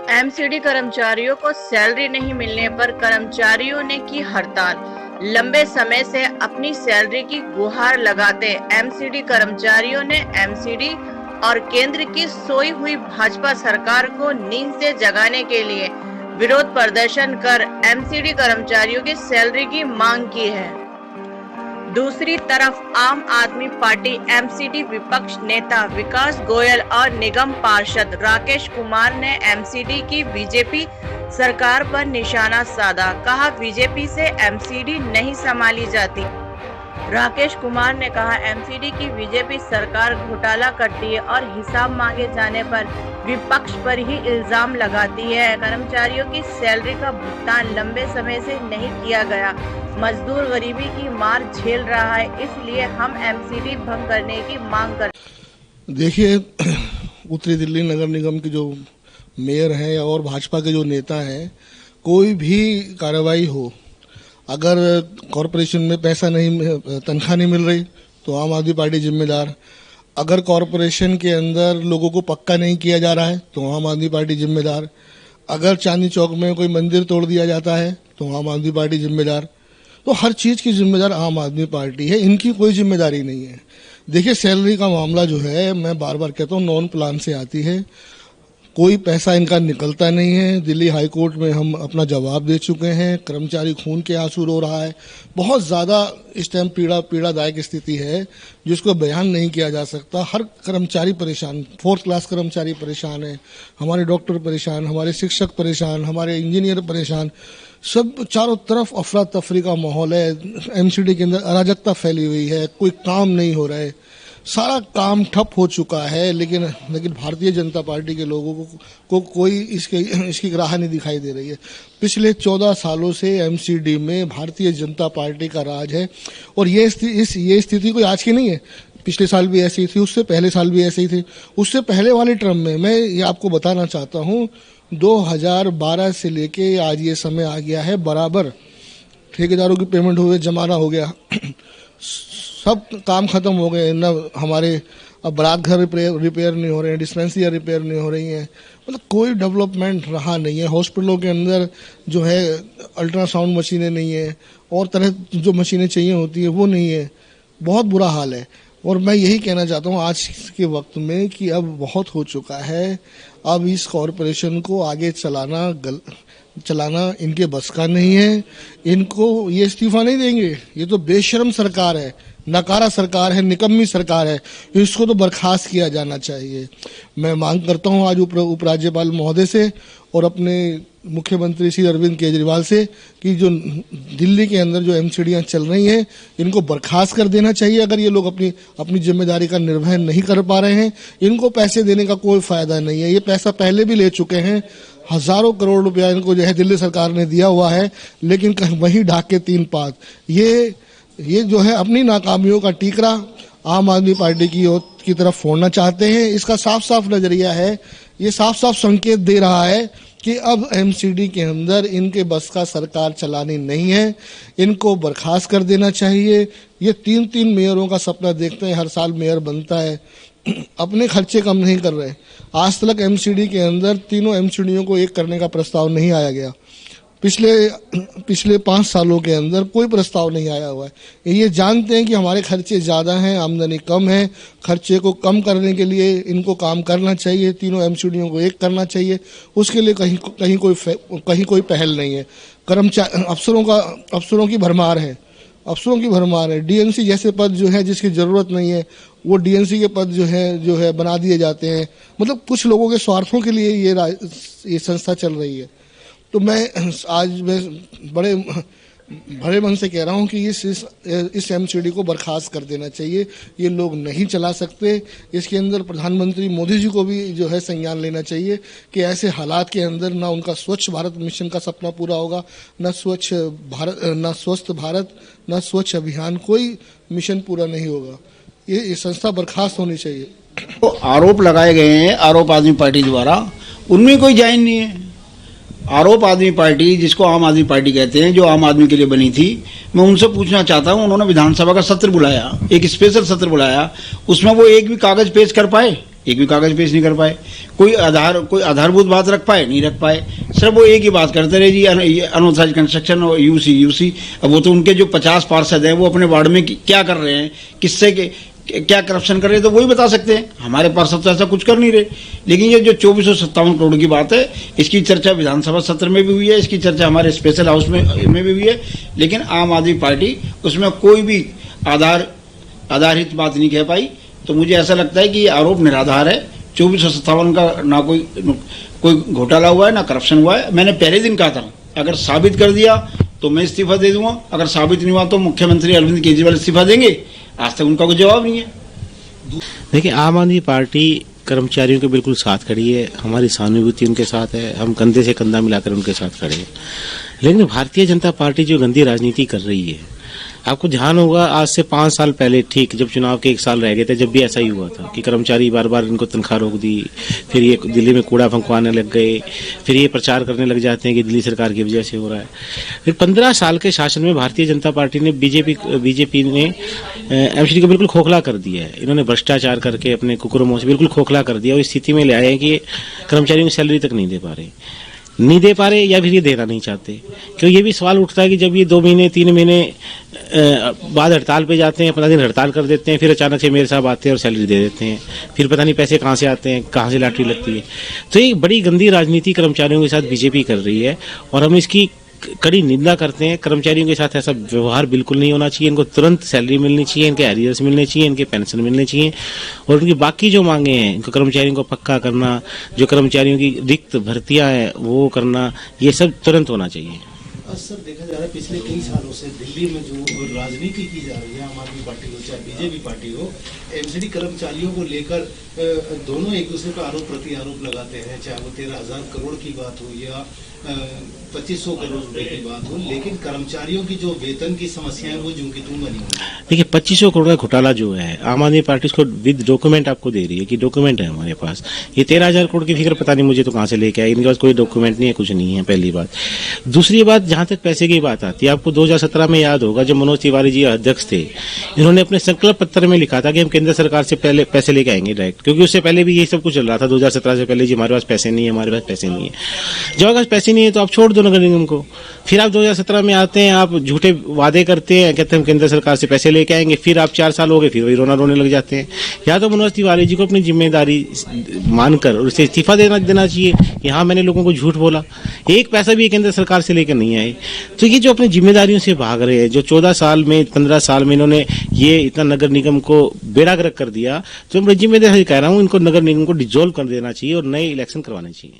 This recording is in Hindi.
एमसीडी कर्मचारियों को सैलरी नहीं मिलने पर कर्मचारियों ने की हड़ताल। लंबे समय से अपनी सैलरी की गुहार लगाते एमसीडी कर्मचारियों ने एमसीडी और केंद्र की सोई हुई भाजपा सरकार को नींद से जगाने के लिए विरोध प्रदर्शन कर एमसीडी कर्मचारियों की सैलरी की मांग की है। दूसरी तरफ आम आदमी पार्टी एमसीडी विपक्ष नेता विकास गोयल और निगम पार्षद राकेश कुमार ने एमसीडी की बीजेपी सरकार पर निशाना साधा। कहा, बीजेपी से एमसीडी नहीं संभाली जाती। राकेश कुमार ने कहा, एमसीडी की बीजेपी सरकार घोटाला करती है और हिसाब मांगे जाने पर विपक्ष पर ही इल्जाम लगाती है। कर्मचारियों की सैलरी का भुगतान लंबे समय से नहीं किया गया। मजदूर गरीबी की मार झेल रहा है, इसलिए हम एमसीडी भंग करने की मांग करते। देखिए, उत्तरी दिल्ली नगर निगम के जो मेयर हैं और भाजपा के जो नेता हैं, कोई भी कार्रवाई हो, अगर कॉरपोरेशन में पैसा नहीं, तनख्वाह नहीं मिल रही तो आम आदमी पार्टी जिम्मेदार। अगर कॉरपोरेशन के अंदर लोगों को पक्का नहीं किया जा रहा है तो आम आदमी पार्टी जिम्मेदार। अगर चांदनी चौक में कोई मंदिर तोड़ दिया जाता है तो आम आदमी पार्टी जिम्मेदार। तो हर चीज की जिम्मेदार आम आदमी पार्टी है, इनकी कोई जिम्मेदारी नहीं है। देखिए, सैलरी का मामला जो है, मैं बार बार कहता हूँ, नॉन प्लान से आती है, कोई पैसा इनका निकलता नहीं है। दिल्ली हाई कोर्ट में हम अपना जवाब दे चुके हैं। कर्मचारी खून के आंसू रो रहा है। बहुत ज्यादा इस टाइम पीड़ादायक स्थिति है जिसको बयान नहीं किया जा सकता। हर कर्मचारी परेशान, 4th क्लास कर्मचारी परेशान है, हमारे डॉक्टर परेशान, हमारे शिक्षक परेशान, हमारे इंजीनियर परेशान। सब चारों तरफ अफरा तफरी का माहौल है। एमसीडी के अंदर अराजकता फैली हुई है, कोई काम नहीं हो रहा है, सारा काम ठप हो चुका है। लेकिन भारतीय जनता पार्टी के लोगों को कोई इसकी राह नहीं दिखाई दे रही है। पिछले 14 सालों से एमसीडी में भारतीय जनता पार्टी का राज है और ये स्थिति कोई आज की नहीं है। पिछले साल भी ऐसी थी, उससे पहले साल भी ऐसी थी, उससे पहले वाले टर्म में। मैं ये आपको बताना चाहता हूँ, 2012 से लेके आज ये समय आ गया है, बराबर ठेकेदारों की पेमेंट हुए, जमाना हो गया, सब काम खत्म हो गए। न हमारे अब बारात घर रिपेयर नहीं हो रहे हैं, डिस्पेंसरी रिपेयर नहीं हो रही हैं, मतलब कोई डेवलपमेंट रहा नहीं है। हॉस्पिटलों के अंदर जो है अल्ट्रासाउंड मशीनें नहीं है और तरह जो मशीनें चाहिए होती है वो नहीं है। बहुत बुरा हाल है और मैं यही कहना चाहता हूँ आज के वक्त में कि अब बहुत हो चुका है। अब इस कॉरपोरेशन को आगे चलाना इनके बस का नहीं है। इनको ये इस्तीफा नहीं देंगे। ये तो बेशर्म सरकार है, नकारा सरकार है, निकम्मी सरकार है। इसको तो बर्खास्त किया जाना चाहिए। मैं मांग करता हूं आज उपराज्यपाल महोदय से और अपने मुख्यमंत्री श्री अरविंद केजरीवाल से कि जो दिल्ली के अंदर जो एमसीडियां चल रही हैं, इनको बर्खास्त कर देना चाहिए। अगर ये लोग अपनी जिम्मेदारी का निर्वहन नहीं कर पा रहे हैं, इनको पैसे देने का कोई फायदा नहीं है। ये पैसा पहले भी ले चुके हैं, हजारों करोड़ रुपया इनको जो है दिल्ली सरकार ने दिया हुआ है, लेकिन वहीं ढाक के 3 पात। ये जो है अपनी नाकामियों का टीकरा आम आदमी पार्टी की तरफ फोड़ना चाहते हैं। इसका साफ साफ नजरिया है, ये साफ साफ संकेत दे रहा है कि अब एमसीडी के अंदर इनके बस का सरकार चलानी नहीं है, इनको बर्खास्त कर देना चाहिए। ये 3 मेयरों का सपना देखते हैं, हर साल मेयर बनता है, अपने खर्चे कम नहीं कर रहे। आज तक एमसीडी के अंदर तीनों एमसीडीओं को एक करने का प्रस्ताव नहीं आया गया। पिछले 5 सालों के अंदर कोई प्रस्ताव नहीं आया हुआ है। ये जानते हैं कि हमारे खर्चे ज्यादा हैं, आमदनी कम है। खर्चे को कम करने के लिए इनको काम करना चाहिए, तीनों एमसीडीओं को एक करना चाहिए। उसके लिए कहीं कोई पहल नहीं है। अफसरों की भरमार है। डीएनसी जैसे पद जो है जिसकी जरूरत नहीं है, वो डीएनसी के पद जो है बना दिए जाते हैं। मतलब कुछ लोगों के स्वार्थों के लिए ये संस्था चल रही है। तो मैं बड़े मन से कह रहा हूं कि इस एमसीडी को बर्खास्त कर देना चाहिए। ये लोग नहीं चला सकते। इसके अंदर प्रधानमंत्री मोदी जी को भी जो है संज्ञान लेना चाहिए कि ऐसे हालात के अंदर ना उनका स्वच्छ भारत मिशन का सपना पूरा होगा, ना स्वस्थ भारत, ना स्वच्छ अभियान, कोई मिशन पूरा नहीं होगा। ये संस्था बर्खास्त होनी चाहिए। तो आरोप लगाए गए हैं आरोप आदमी पार्टी द्वारा, उनमें कोई जायज नहीं है। आरोप आदमी पार्टी, जिसको आम आदमी पार्टी कहते हैं, जो आम आदमी के लिए बनी थी, मैं उनसे पूछना चाहता हूं, उन्होंने विधानसभा का सत्र बुलाया, एक स्पेशल सत्र बुलाया, उसमें वो एक भी कागज पेश कर पाए? एक भी कागज पेश नहीं कर पाए, कोई आधारभूत बात रख पाए, नहीं रख पाए। सिर्फ वो एक ही बात करते रहे जी, अनऑथराइज्ड कंस्ट्रक्शन और यूसी। अब वो तो उनके जो 50 पार्षद हैं वो अपने वार्ड में क्या कर रहे हैं, किससे क्या करप्शन कर रहे हैं, तो वही बता सकते हैं। हमारे पार्षद तो ऐसा कुछ कर नहीं रहे। लेकिन ये जो 2457 करोड़ की बात है, इसकी चर्चा विधानसभा सत्र में भी हुई है, इसकी चर्चा हमारे स्पेशल हाउस में भी हुई है, लेकिन आम आदमी पार्टी उसमें कोई भी आधारित बात नहीं कह पाई। तो मुझे ऐसा लगता है कि ये आरोप निराधार है। 2457 का ना कोई घोटाला हुआ है, ना करप्शन हुआ है। मैंने पहले दिन कहा था, अगर साबित कर दिया तो मैं इस्तीफा दे दूंगा, अगर साबित नहीं हुआ तो मुख्यमंत्री अरविंद केजरीवाल इस्तीफा देंगे। आज तक उनका कोई जवाब नहीं है। देखिए, आम आदमी पार्टी कर्मचारियों के बिल्कुल साथ खड़ी है, हमारी सहानुभूति उनके साथ है, हम कंधे से कंधा मिलाकर उनके साथ खड़े हैं। लेकिन भारतीय जनता पार्टी जो गंदी राजनीति कर रही है, आपको ध्यान होगा आज से 5 साल पहले, ठीक जब चुनाव के 1 साल रह गए थे, जब भी ऐसा ही हुआ था कि कर्मचारी बार बार इनको तनख्वाह रोक दी, फिर ये दिल्ली में कूड़ा फंकवाने लग गए, फिर ये प्रचार करने लग जाते हैं कि दिल्ली सरकार की वजह से हो रहा है। फिर 15 साल के शासन में भारतीय जनता पार्टी ने बीजेपी ने एमसीडी को बिल्कुल खोखला कर दिया है। इन्होंने भ्रष्टाचार करके अपने कुकुरमों से बिल्कुल खोखला कर दिया और इस स्थिति में ले आए हैं कि कर्मचारियों की सैलरी तक नहीं दे पा रहे या फिर ये देना नहीं चाहते। क्योंकि ये भी सवाल उठता है कि जब ये 2 महीने 3 महीने बाद हड़ताल पे जाते हैं, 15 दिन हड़ताल कर देते हैं, फिर अचानक से मेरे साहब आते हैं और सैलरी दे देते हैं, फिर पता नहीं पैसे कहाँ से आते हैं, कहाँ से लॉटरी लगती है। तो ये बड़ी गंदी राजनीति कर्मचारियों के साथ बीजेपी कर रही है और हम इसकी कड़ी निंदा करते हैं। कर्मचारियों के साथ ऐसा व्यवहार बिल्कुल नहीं होना चाहिए। इनको तुरंत सैलरी मिलनी चाहिए, इनके एरियर्स मिलने चाहिए, इनके पेंशन मिलने चाहिए और उनकी बाकी जो मांगे हैं, इनको कर्मचारियों को पक्का करना, जो कर्मचारियों की रिक्त भर्तियां हैं वो करना, ये सब तुरंत होना चाहिए। सर, देखा जा रहा है पिछले कई सालों से दिल्ली में जो राजनीति की जा रही है, आम आदमी पार्टी हो चाहे बीजेपी पार्टी हो, एमसीडी कर्मचारियों को लेकर दोनों एक दूसरे पर आरोप प्रति आरोप लगाते हैं, चाहे वो 13,000 करोड़ की बात हो या 2500 करोड़ रुपए की बात हो, लेकिन कर्मचारियों की जो वेतन की समस्या है वो जूं की तूं बनी हुई है। देखिए, 2500 करोड़ का घोटाला जो है, आम आदमी पार्टी इसको विद डॉक्यूमेंट आपको दे रही है कि डॉक्यूमेंट है हमारे पास। ये 13,000 करोड़ की फिगर पता नहीं मुझे तो कहाँ से लेके आए, इनके पास कोई डॉक्यूमेंट नहीं है, कुछ नहीं है, पहली बात। दूसरी बात, जहां तक पैसे की बात आती है, आपको 2017 में याद होगा जब मनोज तिवारी जी अध्यक्ष थे, इन्होंने अपने संकल्प पत्र में लिखा था कि हम केंद्र सरकार से पहले पैसे लेके आएंगे डायरेक्ट, क्योंकि उससे पहले भी ये सब कुछ चल रहा था 2017 से पहले जी, हमारे पास पैसे नहीं है, हमारे पास पैसे नहीं है। जब अगर पैसे नहीं है तो आप छोड़ दो नगर निगम को। फिर आप 2017 में आते हैं, आप झूठे वादे करते हैं, कहते हैं हम केंद्र सरकार से पैसे लेके आएंगे, फिर आप 4 साल हो गए, फिर वही रोने लग जाते हैं। या तो मनोज तिवारी जी को अपनी जिम्मेदारी मानकर और उसे इस्तीफा देना चाहिए कि हाँ मैंने लोगों को झूठ बोला, एक पैसा भी केंद्र सरकार से लेकर नहीं आए। तो ये जो अपनी जिम्मेदारियों से भाग रहे हैं, जो 14 साल में 15 साल में इन्होंने ये इतना नगर निगम को बेड़ागर्क कर दिया, तो मैं जिम्मेदारी कह रहा हूँ, इनको नगर निगम को डिसॉल्व कर देना चाहिए और नए इलेक्शन करवाने चाहिए।